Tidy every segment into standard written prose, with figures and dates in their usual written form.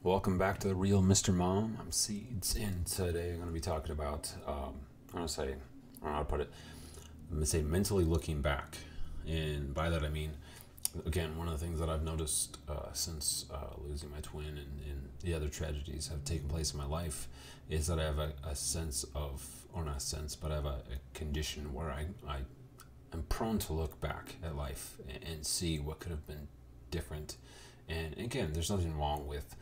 Welcome back to the Real Mr. Mom. I'm Seeds, and today I'm going to be talking about, I'm going to say, I don't know how to put it, I'm going to say mentally looking back. And by that I mean, again, one of the things that I've noticed since losing my twin and the other tragedies have taken place in my life is that I have a sense of, or not a sense, but I have a condition where I am prone to look back at life and see what could have been different. And again, there's nothing wrong with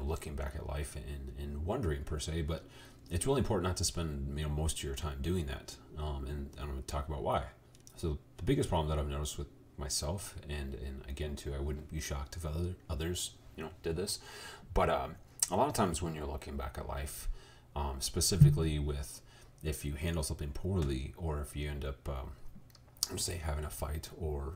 looking back at life and wondering per se, but it's really important not to spend most of your time doing that. And I'm going to talk about why. So the biggest problem that I've noticed with myself, and again too, I wouldn't be shocked if others did this, but a lot of times when you're looking back at life, specifically with if you handle something poorly, or if you end up say having a fight, or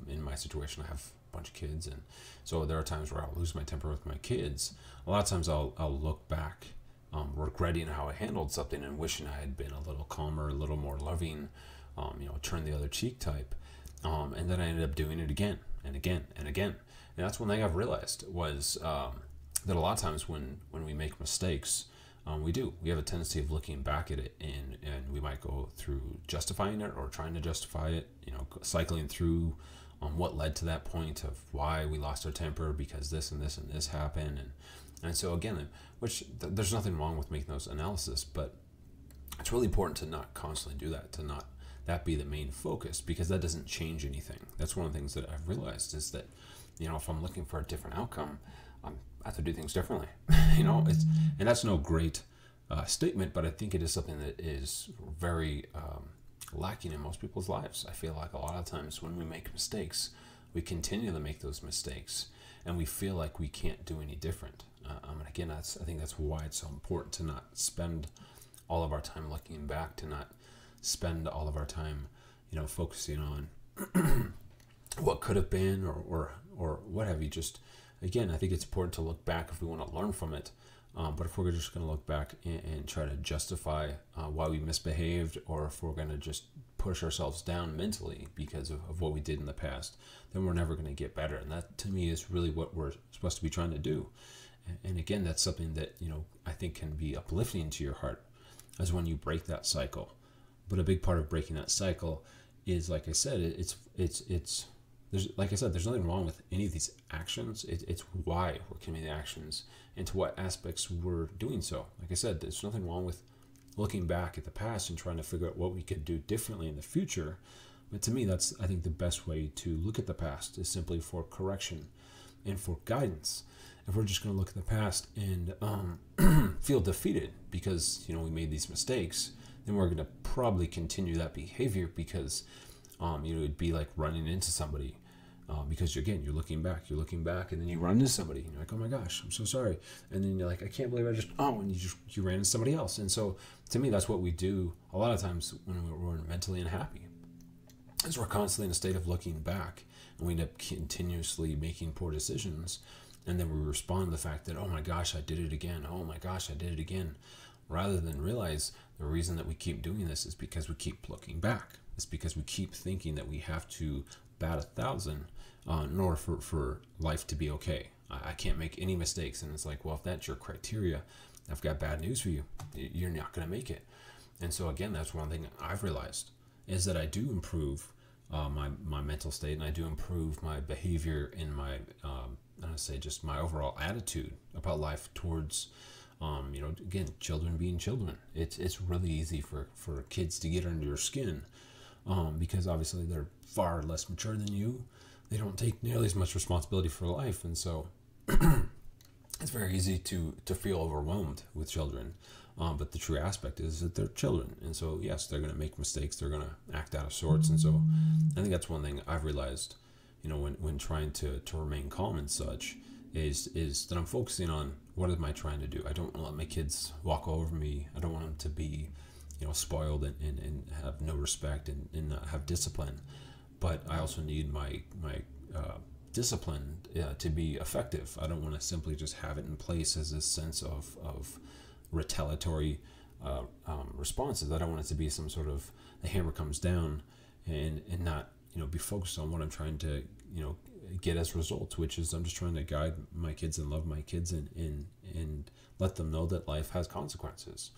in my situation I have bunch of kids, and so there are times where I'll lose my temper with my kids. A lot of times I'll look back, regretting how I handled something and wishing I had been a little calmer, a little more loving, turn the other cheek type, and then I ended up doing it again and again and again. And that's one thing I've realized was that a lot of times when we make mistakes, we have a tendency of looking back at it, and we might go through justifying it or trying to justify it, cycling through what led to that point of why we lost our temper because this and this and this happened. And so again, there's nothing wrong with making those analysis, but it's really important to not constantly do that, to not that be the main focus, because that doesn't change anything. That's one of the things that I've realized is that, if I'm looking for a different outcome, I have to do things differently. And that's no great statement, but I think it is something that is very lacking in most people's lives. I feel like a lot of times when we make mistakes, we continue to make those mistakes, and we feel like we can't do any different. And again, I think that's why it's so important to not spend all of our time looking back, to not spend all of our time, focusing on what could have been, or what have you. Just again, I think it's important to look back if we want to learn from it. But if we're just going to look back and try to justify why we misbehaved, or if we're going to just push ourselves down mentally because of what we did in the past, then we're never going to get better. And that, to me, is really what we're supposed to be trying to do. And again, that's something that, I think can be uplifting to your heart, as when you break that cycle. But a big part of breaking that cycle is, like I said, there's nothing wrong with any of these actions. It's why we're committing the actions and to what aspects we're doing so. Like I said, there's nothing wrong with looking back at the past and trying to figure out what we could do differently in the future. But to me, that's, I think, the best way to look at the past is simply for correction and for guidance. If we're just going to look at the past and feel defeated because, we made these mistakes, then we're going to probably continue that behavior because, it'd be like running into somebody. Because you're looking back, and then you run into somebody, and you're like, oh my gosh, I'm so sorry. And then you're like, I can't believe and you ran into somebody else. And so to me, that's what we do a lot of times when we're mentally unhappy, is we're constantly in a state of looking back, and we end up continuously making poor decisions. And then we respond to the fact that, oh my gosh, I did it again. Oh my gosh, I did it again. Rather than realize the reason that we keep doing this is because we keep looking back. It's because we keep thinking that we have to bat 1,000 in order for life to be okay. I can't make any mistakes. And it's like, well, if that's your criteria, I've got bad news for you. You're not going to make it. And so again, that's one thing I've realized, is that I do improve my mental state, and I do improve my behavior and my, just my overall attitude about life towards, again, children being children. It's really easy for kids to get under your skin, because obviously they're far less mature than you. They don't take nearly as much responsibility for life, and so it's very easy to feel overwhelmed with children. But the true aspect is that they're children, and so yes, they're going to make mistakes. They're going to act out of sorts, and so I think that's one thing I've realized, when trying to remain calm and such, is that I'm focusing on what am I trying to do. I don't want to let my kids walk over me. I don't want them to be, spoiled and have no respect and not have discipline. But I also need my discipline to be effective. I don't want to simply just have it in place as a sense of retaliatory responses. I don't want it to be some sort of the hammer comes down and not be focused on what I'm trying to get as results, which is I'm just trying to guide my kids and love my kids and let them know that life has consequences.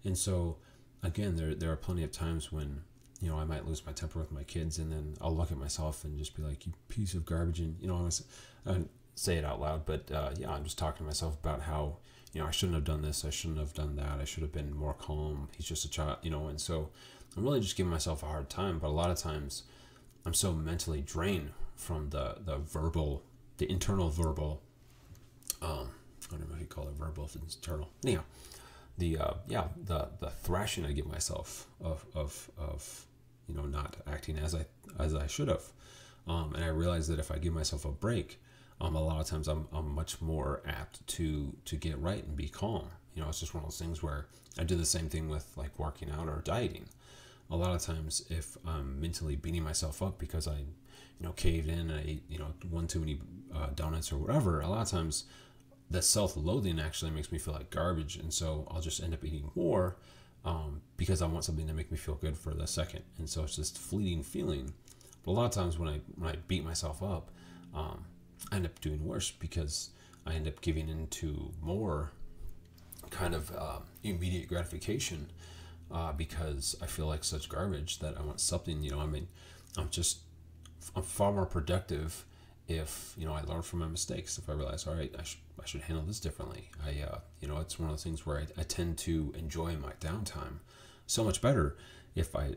And so, again, there are plenty of times when, you know, I might lose my temper with my kids, and then I'll look at myself and just be like, you piece of garbage. And, you know, I don't say it out loud, but yeah, I'm just talking to myself about how, you know, I shouldn't have done this, I shouldn't have done that, I should have been more calm, he's just a child, you know. And so I'm really just giving myself a hard time. But a lot of times I'm so mentally drained from the internal verbal, I don't know if you call it verbal, if it's internal. Anyhow, the thrashing I give myself of you know, not acting as I should have, and I realize that if I give myself a break, a lot of times I'm much more apt to get right and be calm. You know, it's just one of those things where I do the same thing with like working out or dieting. A lot of times, if I'm mentally beating myself up because I, you know, caved in and I ate, you know, one too many donuts or whatever, a lot of times that self-loathing actually makes me feel like garbage, and so I'll just end up eating more because I want something to make me feel good for the second. And so it's just fleeting feeling. But a lot of times when I beat myself up, I end up doing worse because I end up giving into more kind of immediate gratification because I feel like such garbage that I want something. You know, I mean, I'm far more productive if, you know, I learn from my mistakes. If I realize, all right, I should handle this differently. You know, it's one of those things where I tend to enjoy my downtime so much better if I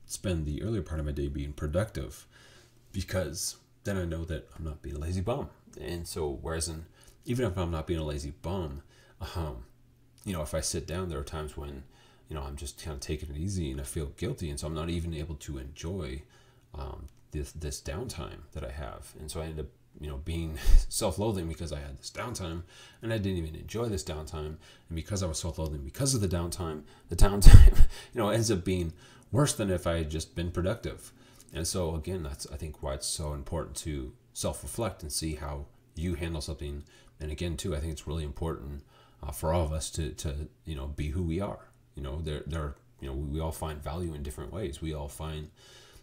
spend the earlier part of my day being productive, because then I know that I'm not being a lazy bum. And so, whereas even if I'm not being a lazy bum, you know, if I sit down, there are times when, you know, I'm just kind of taking it easy and I feel guilty, and so I'm not even able to enjoy this downtime that I have. And so I end up, you know, being self-loathing because I had this downtime and I didn't even enjoy this downtime. And because I was self-loathing because of the downtime, you know, ends up being worse than if I had just been productive. And so again, that's, I think, why it's so important to self-reflect and see how you handle something. And again, too, I think it's really important for all of us to you know, be who we are. You know, there you know, we all find value in different ways. We all find,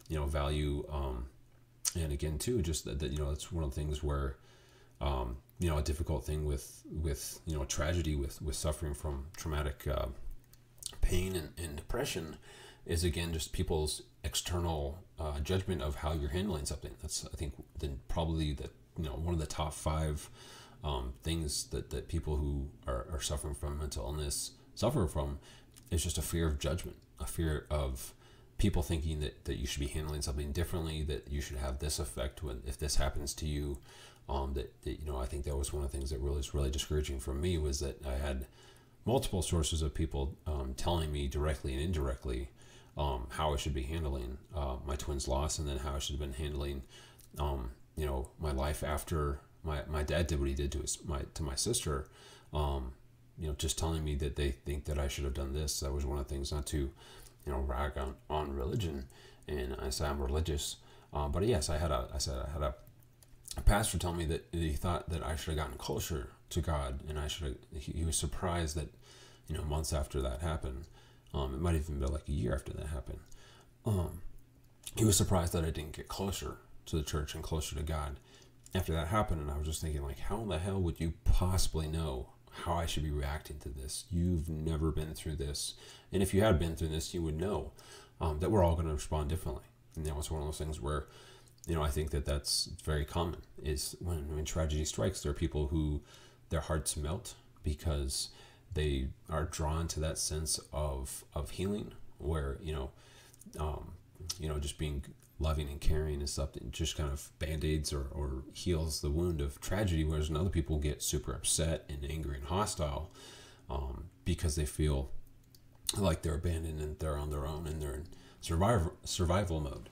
you know, value, and again, too, just that, you know, it's one of the things where, you know, a difficult thing with you know, tragedy, with suffering from traumatic pain and depression is, again, just people's external judgment of how you're handling something. That's, I think, probably you know, one of the top 5 things that people who are suffering from mental illness suffer from is just a fear of judgment, a fear of people thinking that you should be handling something differently, that you should have this effect if this happens to you. That you know, I think that was one of the things that was really discouraging for me, was that I had multiple sources of people telling me directly and indirectly how I should be handling my twin's loss, and then how I should have been handling you know, my life after my dad did what he did to my sister. You know, just telling me that they think that I should have done this. That was one of the things, not to, you know, rag on religion, and I say I'm religious, but yes, I had a pastor tell me that he thought that I should have gotten closer to God, and he was surprised that, you know, months after that happened, it might even be like a year after that happened, he was surprised that I didn't get closer to the church and closer to God after that happened. And I was just thinking, like, how in the hell would you possibly know how I should be reacting to this? You've never been through this, and if you had been through this, you would know that we're all going to respond differently. And that was one of those things where, you know, I think that's very common, is when tragedy strikes, there are people who their hearts melt because they are drawn to that sense of healing, where, you know, just being loving and caring is something, just kind of band-aids or heals the wound of tragedy, whereas other people get super upset and angry and hostile because they feel like they're abandoned and they're on their own and they're in survival mode.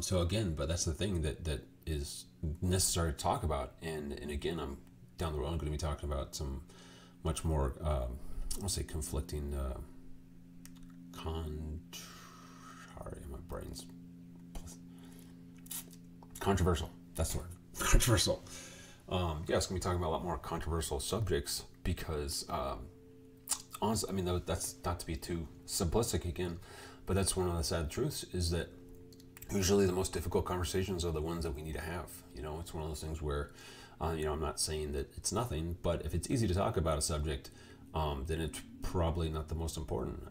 So again, but that's the thing that is necessary to talk about. And again, I'm down the road, I'm going to be talking about some much more, I'll say conflicting, my brain's controversial. That's the word. Controversial. Yeah, it's going to be talking about a lot more controversial subjects because, honestly, I mean, that's not to be too simplistic again, but that's one of the sad truths, is that usually the most difficult conversations are the ones that we need to have. It's one of those things where, I'm not saying that it's nothing, but if it's easy to talk about a subject, then it's probably not the most important.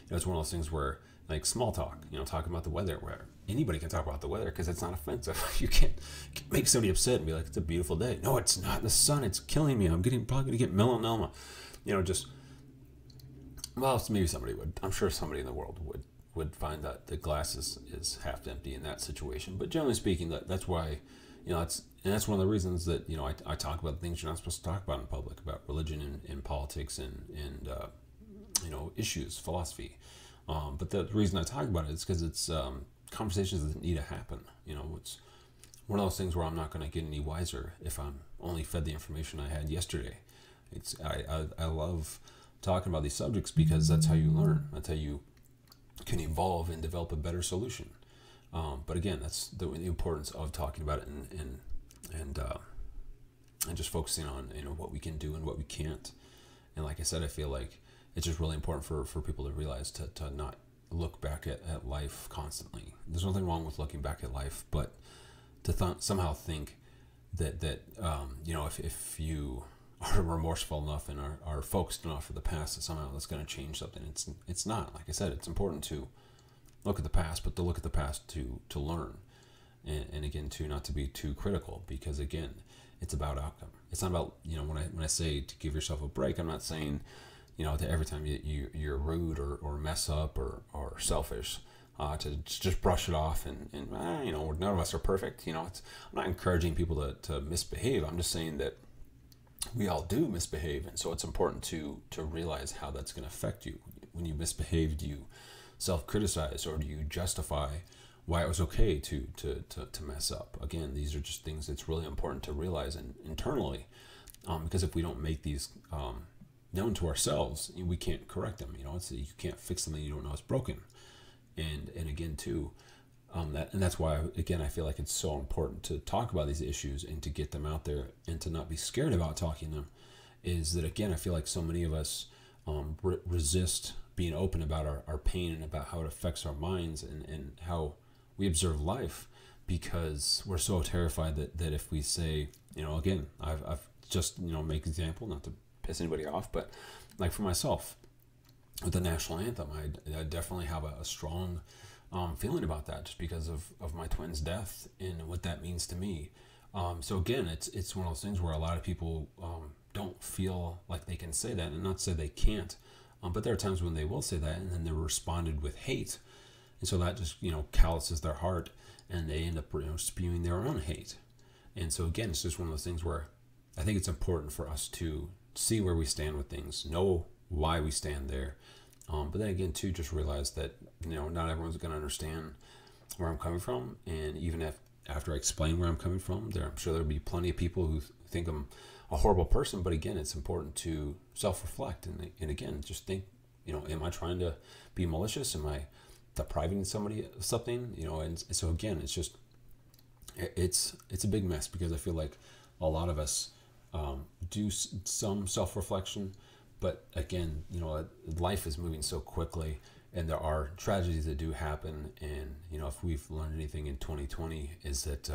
It's one of those things where, like, small talk, talking about the weather, where anybody can talk about the weather because it's not offensive. You can't make somebody upset and be like, it's a beautiful day. No, it's not. The sun, it's killing me. I'm probably going to get melanoma. Well, maybe somebody would. I'm sure somebody in the world would find that the glass is half empty in that situation. But generally speaking, that's why, that's one of the reasons that, I talk about things you're not supposed to talk about in public, about religion and politics and issues, philosophy. But the reason I talk about it is because it's conversations that need to happen. It's one of those things where I'm not going to get any wiser if I'm only fed the information I had yesterday. I love talking about these subjects because that's how you learn. That's how you can evolve and develop a better solution. But again, that's the importance of talking about it and just focusing on what we can do and what we can't. And like I said, I feel like it's just really important for people to realize to not look back at life constantly. There's nothing wrong with looking back at life, but to somehow think that if you are remorseful enough and are focused enough for the past, that somehow that's going to change something. It's not. Like I said, it's important to look at the past, but to look at the past to learn, and again, to not to be too critical, because again, it's about outcome. It's not about, when I say to give yourself a break, I'm not saying that every time you're rude or mess up or selfish, to just brush it off and none of us are perfect. I'm not encouraging people to misbehave. I'm just saying that we all do misbehave, and so it's important to realize how that's going to affect you. When you misbehave, do you self-criticize, or do you justify why it was okay to mess up? Again, these are just things that's really important to realize internally, because if we don't make these known to ourselves, we can't correct them. You can't fix something you don't know is broken, and again too. That's why, again, I feel like it's so important to talk about these issues and to get them out there and to not be scared about talking them. Is that, again, I feel like so many of us resist being open about our pain and about how it affects our minds and how we observe life, because we're so terrified that if we say, again, I've just, make an example, not to piss anybody off, but like for myself, with the national anthem, I definitely have a strong feeling about that, just because of my twin's death and what that means to me. So again, it's one of those things where a lot of people don't feel like they can say that, and not say they can't, but there are times when they will say that, and then they're responded with hate, and so that just calluses their heart, and they end up spewing their own hate. And so again, it's just one of those things where I think it's important for us to see where we stand with things, know why we stand there. But then again, too, just realize that, not everyone's going to understand where I'm coming from. And even after I explain where I'm coming from, I'm sure there'll be plenty of people who think I'm a horrible person. But again, it's important to self-reflect. And again, just think, am I trying to be malicious? Am I depriving somebody of something? And so again, it's a big mess, because I feel like a lot of us do some self-reflection. But again, life is moving so quickly, and there are tragedies that do happen. And, if we've learned anything in 2020 is that,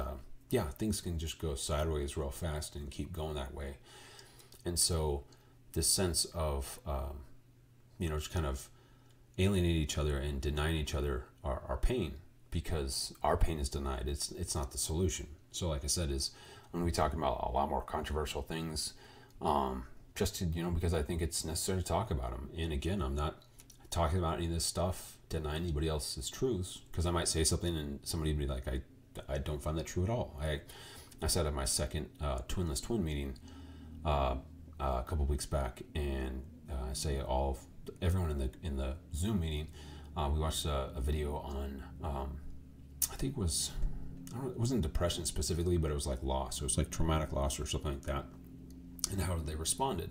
things can just go sideways real fast and keep going that way. And so this sense of, just kind of alienating each other and denying each other our pain, because our pain is denied. It's not the solution. So like I said, I'm going to be talking about a lot more controversial things, just to, because I think it's necessary to talk about them. And again, I'm not talking about any of this stuff to deny anybody else's truths, because I might say something and somebody would be like, I don't find that true at all. I said at my second Twinless Twin meeting a couple weeks back, and I say everyone in the Zoom meeting, we watched a video on, I think it wasn't depression specifically, but it was like loss. It was like traumatic loss or something like that, and how they responded.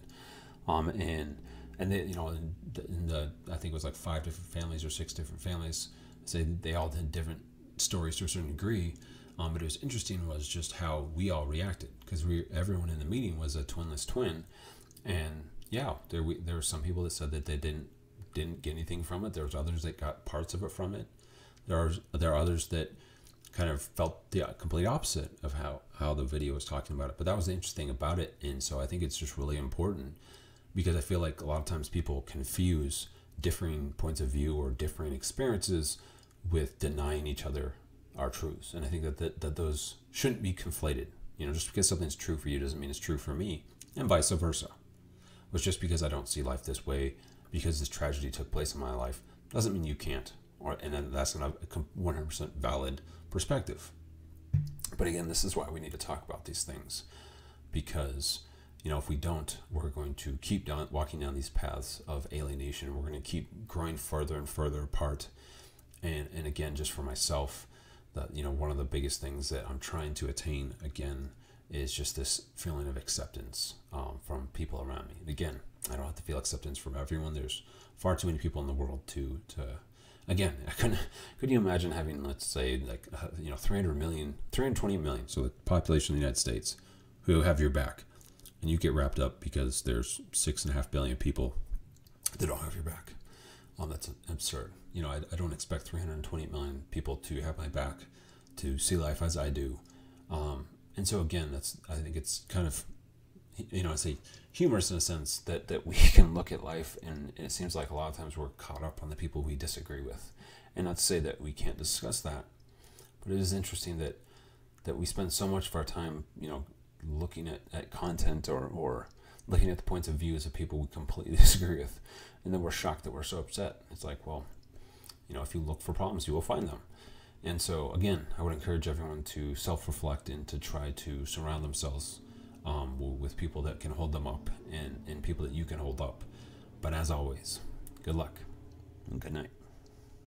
And they, in the I think it was like 5 different families or 6 different families. Say they all had different stories to a certain degree. But it was interesting was just how we all reacted, because everyone in the meeting was a twinless twin, and there were some people that said that they didn't get anything from it. There was others that got parts of it from it. There are others that kind of felt the complete opposite of how the video was talking about it. But that was the interesting about it. And so I think it's just really important, because I feel like a lot of times people confuse differing points of view or differing experiences with denying each other our truths. And I think that those shouldn't be conflated. Just because something's true for you doesn't mean it's true for me, and vice versa. But just because I don't see life this way, because this tragedy took place in my life, doesn't mean you can't. And then that's not a 100% valid perspective. But again, this is why we need to talk about these things, because if we don't, we're going to keep walking down these paths of alienation. We're going to keep growing further and further apart. And again, just for myself, that one of the biggest things that I'm trying to attain again is just this feeling of acceptance from people around me. And again, I don't have to feel acceptance from everyone. There's far too many people in the world to again, could you imagine having, let's say, 320 million, so the population of the United States, who have your back, and you get wrapped up because there's 6.5 billion people that don't have your back. That's absurd. I don't expect 320 million people to have my back, to see life as I do. And so again, I think it's kind of, I say humorous in a sense that we can look at life, and it seems like a lot of times we're caught up on the people we disagree with. And not to say that we can't discuss that, but it is interesting that we spend so much of our time, looking at content or looking at the points of views of people we completely disagree with, and then we're shocked that we're so upset. It's like, well, if you look for problems, you will find them. And so again, I would encourage everyone to self-reflect and to try to surround themselves with people that can hold them up, and people that you can hold up. But as always, good luck and good night.